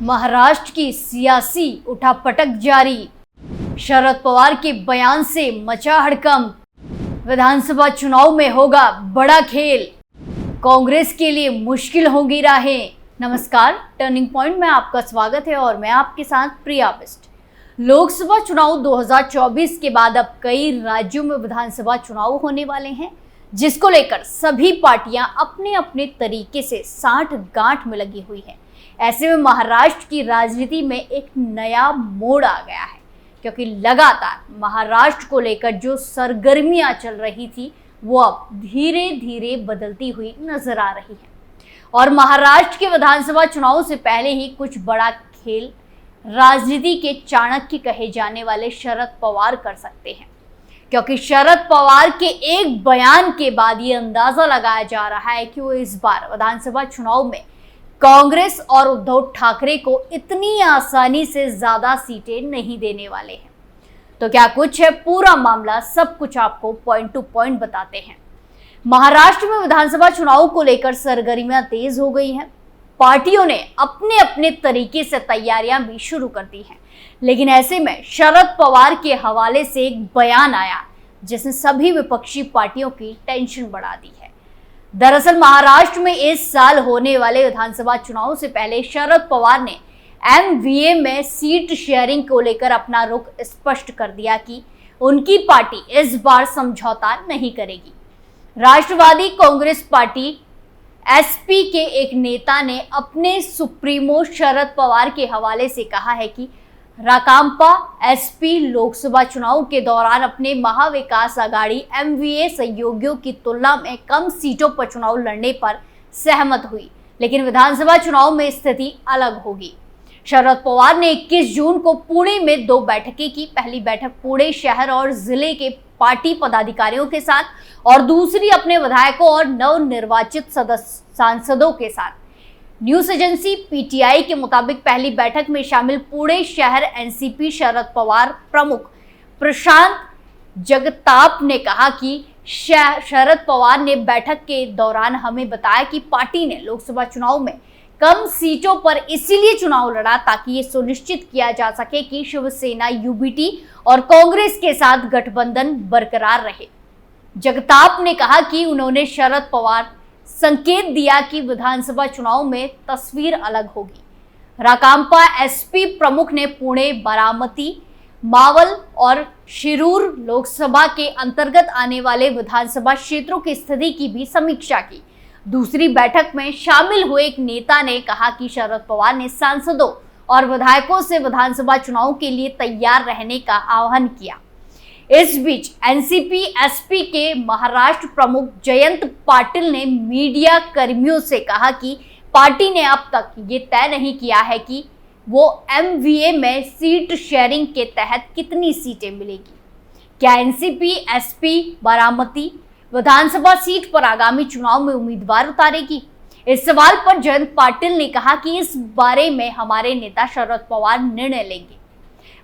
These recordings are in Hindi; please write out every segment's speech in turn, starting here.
महाराष्ट्र की सियासी उठापटक जारी। शरद पवार के बयान से मचा हड़कंप। विधानसभा चुनाव में होगा बड़ा खेल। कांग्रेस के लिए मुश्किल होंगी राहें। नमस्कार, टर्निंग पॉइंट में आपका स्वागत है और मैं आपके साथ प्रिया बिस्ट। लोकसभा चुनाव 2024 के बाद अब कई राज्यों में विधानसभा चुनाव होने वाले हैं, जिसको लेकर सभी पार्टियां अपने अपने तरीके से साठ गांठ में लगी हुई हैं। ऐसे में महाराष्ट्र की राजनीति में एक नया मोड़ आ गया है, क्योंकि लगातार महाराष्ट्र को लेकर जो सरगर्मियां चल रही थी वो अब धीरे धीरे बदलती हुई नजर आ रही है। और महाराष्ट्र के विधानसभा चुनाव से पहले ही कुछ बड़ा खेल राजनीति के चाणक्य कहे जाने वाले शरद पवार कर सकते हैं, क्योंकि शरद पवार के एक बयान के बाद ये अंदाजा लगाया जा रहा है कि वो इस बार विधानसभा चुनाव में कांग्रेस और उद्धव ठाकरे को इतनी आसानी से ज्यादा सीटें नहीं देने वाले हैं। तो क्या कुछ है पूरा मामला, सब कुछ आपको पॉइंट टू पॉइंट बताते हैं। महाराष्ट्र में विधानसभा चुनाव को लेकर सरगर्मियां तेज हो गई हैं। पार्टियों ने अपने अपने तरीके से तैयारियां भी शुरू कर दी हैं, लेकिन ऐसे में शरद पवार के हवाले से एक बयान आया जिसने सभी विपक्षी पार्टियों की टेंशन बढ़ा दी है। दरअसल महाराष्ट्र में इस साल होने वाले विधानसभा चुनाव से पहले शरद पवार ने एमवीए में सीट शेयरिंग को लेकर अपना रुख स्पष्ट कर दिया कि उनकी पार्टी इस बार समझौता नहीं करेगी। राष्ट्रवादी कांग्रेस पार्टी एसपी के एक नेता ने अपने सुप्रीमो शरद पवार के हवाले से कहा है कि राकांपा एसपी लोकसभा चुनाव के दौरान अपने महाविकास आघाड़ी एमवीए सहयोगियों की तुलना में कम सीटों पर चुनाव लड़ने पर सहमत हुई, लेकिन विधानसभा चुनाव में स्थिति अलग होगी। शरद पवार ने 21 जून को पुणे में 2 बैठकें की। पहली बैठक पुणे शहर और जिले के पार्टी पदाधिकारियों के साथ और दूसरी अपने विधायकों और नवनिर्वाचित सांसदों के साथ। न्यूज एजेंसी पीटीआई के मुताबिक पहली बैठक में शामिल पुणे शहर एनसीपी शरद पवार प्रमुख प्रशांत जगताप ने कहा कि शरद पवार ने बैठक के दौरान हमें बताया कि पार्टी ने लोकसभा चुनाव में कम सीटों पर इसीलिए चुनाव लड़ा ताकि ये सुनिश्चित किया जा सके कि शिवसेना यूबीटी और कांग्रेस के साथ गठबंधन बरकरार रहे। जगताप ने कहा कि उन्होंने शरद पवार संकेत दिया कि विधानसभा चुनाव में तस्वीर अलग होगी। राकांपा एसपी प्रमुख ने पुणे, बारामती, मावल और शिरूर लोकसभा के अंतर्गत आने वाले विधानसभा क्षेत्रों की स्थिति की भी समीक्षा की। दूसरी बैठक में शामिल हुए एक नेता ने कहा कि शरद पवार ने सांसदों और विधायकों से विधानसभा चुनाव के लिए तैयार रहने का आह्वान किया। इस बीच एनसीपी एसपी के महाराष्ट्र प्रमुख जयंत पाटिल ने मीडिया कर्मियों से कहा कि पार्टी ने अब तक ये तय नहीं किया है कि वो एमवीए में सीट शेयरिंग के तहत कितनी सीटें मिलेगी। क्या एनसीपी एसपी बारामती विधानसभा सीट पर आगामी चुनाव में उम्मीदवार उतारेगी? इस सवाल पर जयंत पाटिल ने कहा कि इस बारे में हमारे नेता शरद पवार निर्णय लेंगे।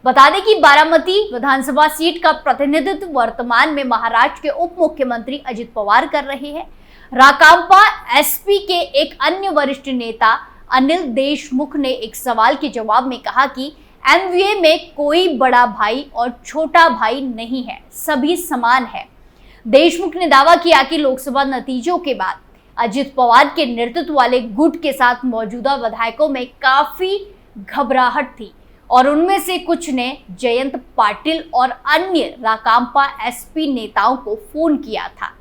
बता दें कि बारामती विधानसभा सीट का प्रतिनिधित्व वर्तमान में महाराष्ट्र के उप मुख्यमंत्री अजित पवार कर रहे हैं। राकांपा एसपी के एक अन्य वरिष्ठ नेता अनिल देशमुख ने एक सवाल के जवाब में कहा कि एमवीए में कोई बड़ा भाई और छोटा भाई नहीं है, सभी समान है। देशमुख ने दावा किया कि लोकसभा नतीजों के बाद अजित पवार के नेतृत्व वाले गुट के साथ मौजूदा विधायकों में काफी घबराहट थी और उनमें से कुछ ने जयंत पाटिल और अन्य राकांपा एसपी नेताओं को फोन किया था।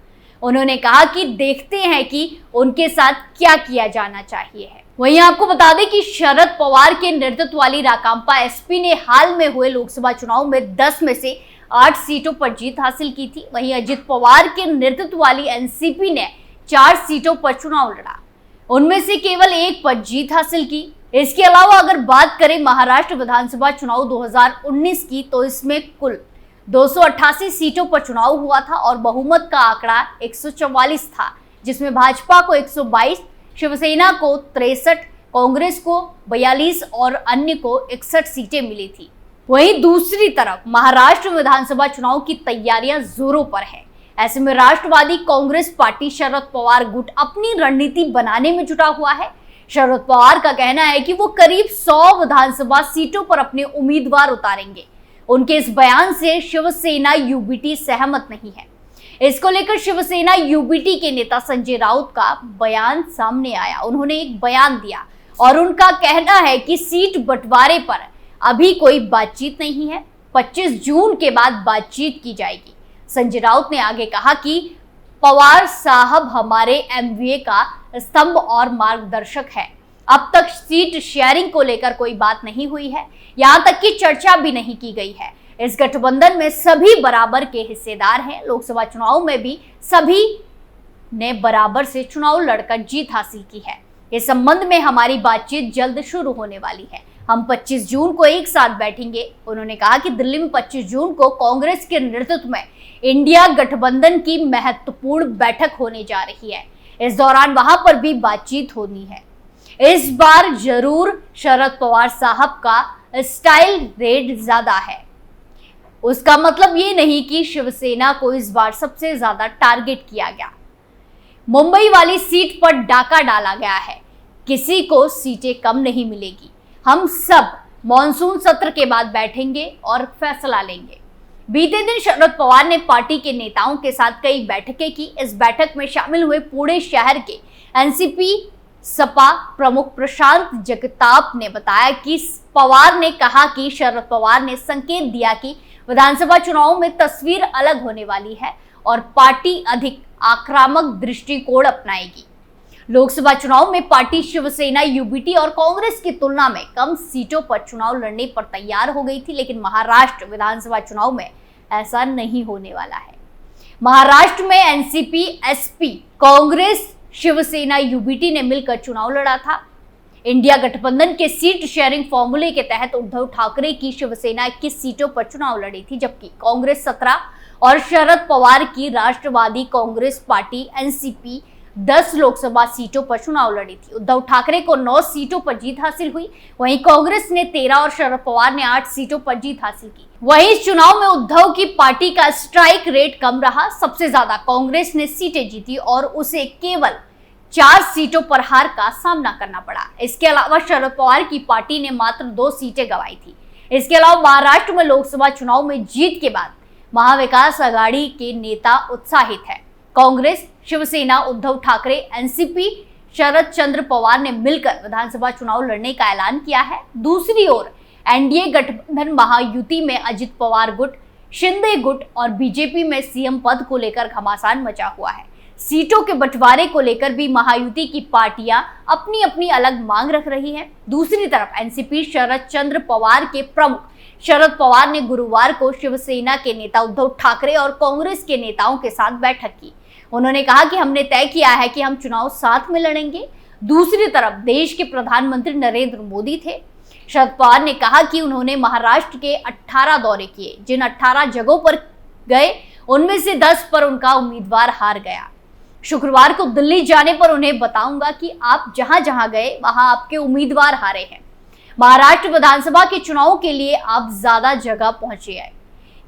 उन्होंने कहा कि देखते हैं कि उनके साथ क्या किया जाना चाहिए है। वहीं आपको बता दें कि शरद पवार के नेतृत्व वाली राकांपा एसपी ने हाल में हुए लोकसभा चुनाव में 10 में से 8 सीटों पर जीत हासिल की थी। वहीं अजित पवार के नेतृत्व वाली एनसीपी ने 4 सीटों पर चुनाव लड़ा, उनमें से केवल 1 पर जीत हासिल की। इसके अलावा अगर बात करें महाराष्ट्र विधानसभा चुनाव 2019 की, तो इसमें कुल 288 सीटों पर चुनाव हुआ था और बहुमत का आंकड़ा 144 था, जिसमें भाजपा को 122, शिवसेना को 63, कांग्रेस को 42 और अन्य को 61 सीटें मिली थी। वहीं दूसरी तरफ महाराष्ट्र विधानसभा चुनाव की तैयारियां जोरों पर है। ऐसे में राष्ट्रवादी कांग्रेस पार्टी शरद पवार गुट अपनी रणनीति बनाने में जुटा हुआ है। शरद पवार का कहना है कि वो करीब 100 विधानसभा सीटों पर अपने उम्मीदवार उतारेंगे। उनके इस बयान से शिवसेना यूबीटी सहमत नहीं है। इसको लेकर शिवसेना यूबीटी के नेता संजय राउत का बयान सामने आया। उन्होंने एक बयान दिया और उनका कहना है कि सीट बंटवारे पर अभी कोई बातचीत नहीं है, 25 जून के बाद बातचीत की जाएगी। संजय राउत ने आगे कहा कि पवार साहब हमारे एमवीए का स्तंभ और मार्गदर्शक है। अब तक सीट शेयरिंग को लेकर कोई बात नहीं हुई है, यहाँ तक कि चर्चा भी नहीं की गई है। इस गठबंधन में सभी बराबर के हिस्सेदार हैं। लोकसभा चुनाव में भी सभी ने बराबर से चुनाव लड़कर जीत हासिल की है। इस संबंध में हमारी बातचीत जल्द शुरू होने वाली है। हम 25 जून को एक साथ बैठेंगे। उन्होंने कहा कि दिल्ली में 25 जून को कांग्रेस के नेतृत्व में इंडिया गठबंधन की महत्वपूर्ण बैठक होने जा रही है। इस दौरान वहां पर भी बातचीत होनी है। इस बार जरूर शरद पवार साहब का स्टाइल रेट ज्यादा है। उसका मतलब ये नहीं कि शिवसेना को इस बार सबसे ज्यादा टारगेट किया गया। मुंबई वाली सीट पर डाका डाला गया है, किसी को सीटें कम नहीं मिलेगी। हम सब मॉनसून सत्र के बाद बैठेंगे और फैसला लेंगे। बीते दिन शरद पवार ने पार्टी के नेताओं के साथ कई बैठकें की। इस बैठक में शामिल हुए पुणे शहर के एनसीपी सपा प्रमुख प्रशांत जगताप ने बताया कि पवार ने कहा कि शरद पवार ने संकेत दिया कि विधानसभा चुनाव में तस्वीर अलग होने वाली है और पार्टी अधिक आक्रामक दृष्टिकोण अपनाएगी। लोकसभा चुनाव में पार्टी शिवसेना यूबीटी और कांग्रेस की तुलना में कम सीटों पर चुनाव लड़ने पर तैयार हो गई थी, लेकिन महाराष्ट्र विधानसभा चुनाव में ऐसा नहीं होने वाला है। महाराष्ट्र में NCP, SP, Congress, Shivsena UBT ने मिलकर चुनाव लड़ा था। इंडिया गठबंधन के सीट शेयरिंग फॉर्मूले के तहत उद्धव ठाकरे की शिवसेना 21 सीटों पर चुनाव लड़ी थी, जबकि कांग्रेस 17 और शरद पवार की राष्ट्रवादी कांग्रेस पार्टी एनसीपी 10 लोकसभा सीटों पर चुनाव लड़ी थी। उद्धव ठाकरे को 9 सीटों पर जीत हासिल हुई, वहीं कांग्रेस ने 13 और शरद पवार ने 8 सीटों पर जीत हासिल की। वहीं इस चुनाव में उद्धव की पार्टी का स्ट्राइक रेट कम रहा। सबसे ज्यादा कांग्रेस ने सीटें जीती और उसे केवल 4 सीटों पर हार का सामना करना पड़ा। इसके अलावा शरद पवार की पार्टी ने मात्र 2 सीटें गंवाई थी। इसके अलावा महाराष्ट्र में लोकसभा चुनाव में जीत के बाद महाविकास आघाड़ी के नेता उत्साहित है। कांग्रेस, शिवसेना, उद्धव ठाकरे, एनसीपी, शरद चंद्र पवार ने मिलकर विधानसभा चुनाव लड़ने का ऐलान किया है। दूसरी ओर एनडीए गठबंधन महायुति में अजित पवार गुट, शिंदे गुट और बीजेपी में सीएम पद को लेकर घमासान मचा हुआ है। सीटों के बंटवारे को लेकर भी महायुति की पार्टियां अपनी अपनी अलग मांग रख रही हैं। दूसरी तरफ एनसीपी शरद चंद्र पवार के प्रमुख शरद पवार ने गुरुवार को शिवसेना के नेता उद्धव ठाकरे और कांग्रेस के नेताओं के साथ बैठक की। उन्होंने कहा कि हमने तय किया है कि हम चुनाव साथ में लड़ेंगे। दूसरी तरफ देश के प्रधानमंत्री नरेंद्र मोदी थे। शरद पवार ने कहा कि उन्होंने महाराष्ट्र के 18 दौरे किए। जिन 18 जगहों पर गए उनमें से 10 पर उनका उम्मीदवार हार गया। शुक्रवार को दिल्ली जाने पर उन्हें बताऊंगा कि आप जहां जहां गए वहां आपके उम्मीदवार हारे हैं। महाराष्ट्र विधानसभा के चुनाव के लिए आप ज्यादा जगह पहुंचे हैं।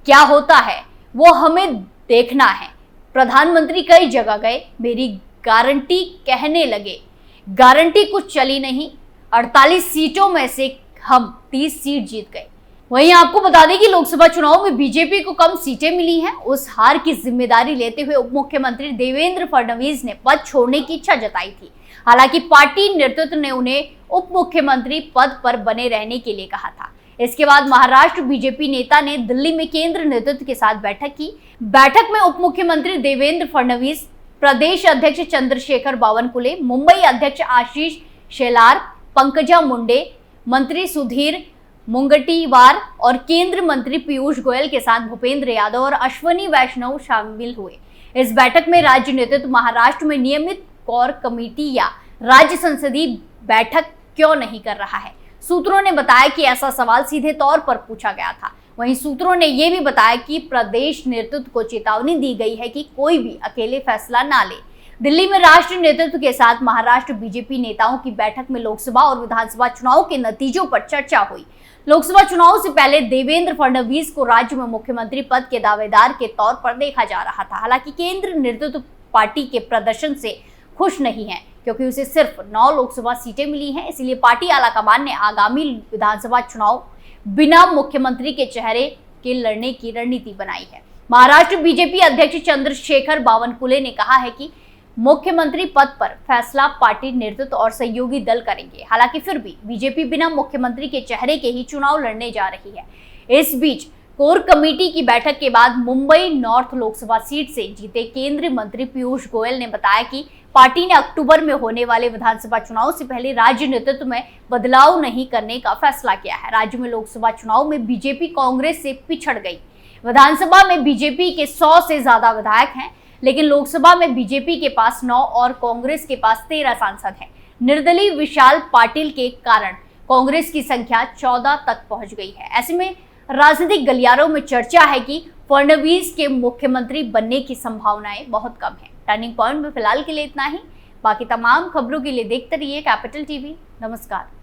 क्या होता है वो हमें देखना है। प्रधानमंत्री कई जगह गए, मेरी गारंटी कहने लगे, गारंटी कुछ चली नहीं। 48 सीटों में से हम 30 सीट जीत गए। वहीं आपको बता दें कि लोकसभा चुनाव में बीजेपी को कम सीटें मिली हैं। उस हार की जिम्मेदारी लेते हुए उप मुख्यमंत्री देवेंद्र फडणवीस ने पद छोड़ने की इच्छा जताई थी। हालांकि पार्टी नेतृत्व ने उन्हें उप मुख्यमंत्री पद पर बने रहने के लिए कहा था। इसके बाद महाराष्ट्र बीजेपी नेता ने दिल्ली में केंद्र नेतृत्व के साथ बैठक की। बैठक में उप मुख्यमंत्री देवेंद्र फडणवीस, प्रदेश अध्यक्ष चंद्रशेखर बावनकुले, मुंबई अध्यक्ष आशीष शेलार, पंकजा मुंडे, मंत्री सुधीर मुंगटीवार और केंद्रीय मंत्री पीयूष गोयल के साथ भूपेंद्र यादव और अश्वनी वैष्णव शामिल हुए। इस बैठक में राज्य नेतृत्व महाराष्ट्र में नियमित कोर कमेटी या राज्य संसदीय बैठक क्यों नहीं कर रहा है। सूत्रों ने बताया कि ऐसा सवाल सीधे तौर पर पूछा गया था। वहीं सूत्रों ने यह भी बताया कि प्रदेश नेतृत्व को चेतावनी दी गई है कि कोई भी अकेले फैसला ना ले। दिल्ली में राष्ट्रीय नेतृत्व के साथ महाराष्ट्र बीजेपी नेताओं की बैठक में लोकसभा और विधानसभा चुनाव के नतीजों पर चर्चा हुई। लोकसभा चुनाव से पहले देवेंद्र फडणवीस को राज्य में मुख्यमंत्री पद के दावेदार के तौर पर देखा जा रहा था। हालांकि केंद्र नेतृत्व पार्टी के प्रदर्शन से खुश नहीं है। क्योंकि उसे सिर्फ 9 लोकसभा सीटें मिली हैं। इसलिए पार्टी आलाकमान ने आगामी विधानसभा चुनाव बिना मुख्यमंत्री के चेहरे के लड़ने की रणनीति बनाई है। महाराष्ट्र बीजेपी अध्यक्ष चंद्रशेखर बावनकुले ने कहा है कि मुख्यमंत्री पद पर फैसला पार्टी नेतृत्व और सहयोगी दल करेंगे। हालांकि फिर भी बीजेपी बिना मुख्यमंत्री के चेहरे के ही चुनाव लड़ने जा रही है। इस बीच कोर कमेटी की बैठक के बाद मुंबई नॉर्थ लोकसभा सीट से जीते केंद्रीय मंत्री पीयूष गोयल ने बताया कि पार्टी ने अक्टूबर में होने वाले विधानसभा चुनाव से पहले राज्य नेतृत्व में बदलाव नहीं करने का फैसला किया है। राज्य में लोकसभा चुनाव में बीजेपी कांग्रेस से पिछड़ गई। विधानसभा में बीजेपी के 100 से ज्यादा विधायक हैं, लेकिन लोकसभा में बीजेपी के पास 9 और कांग्रेस के पास 13 सांसद हैं। निर्दलीय विशाल पाटिल के कारण कांग्रेस की संख्या 14 तक पहुंच गई है। ऐसे में राजनीतिक गलियारों में चर्चा है कि फडणवीस के मुख्यमंत्री बनने की संभावनाएं बहुत कम है। टर्निंग पॉइंट में फिलहाल के लिए इतना ही। बाकी तमाम खबरों के लिए देखते रहिए कैपिटल टीवी। नमस्कार।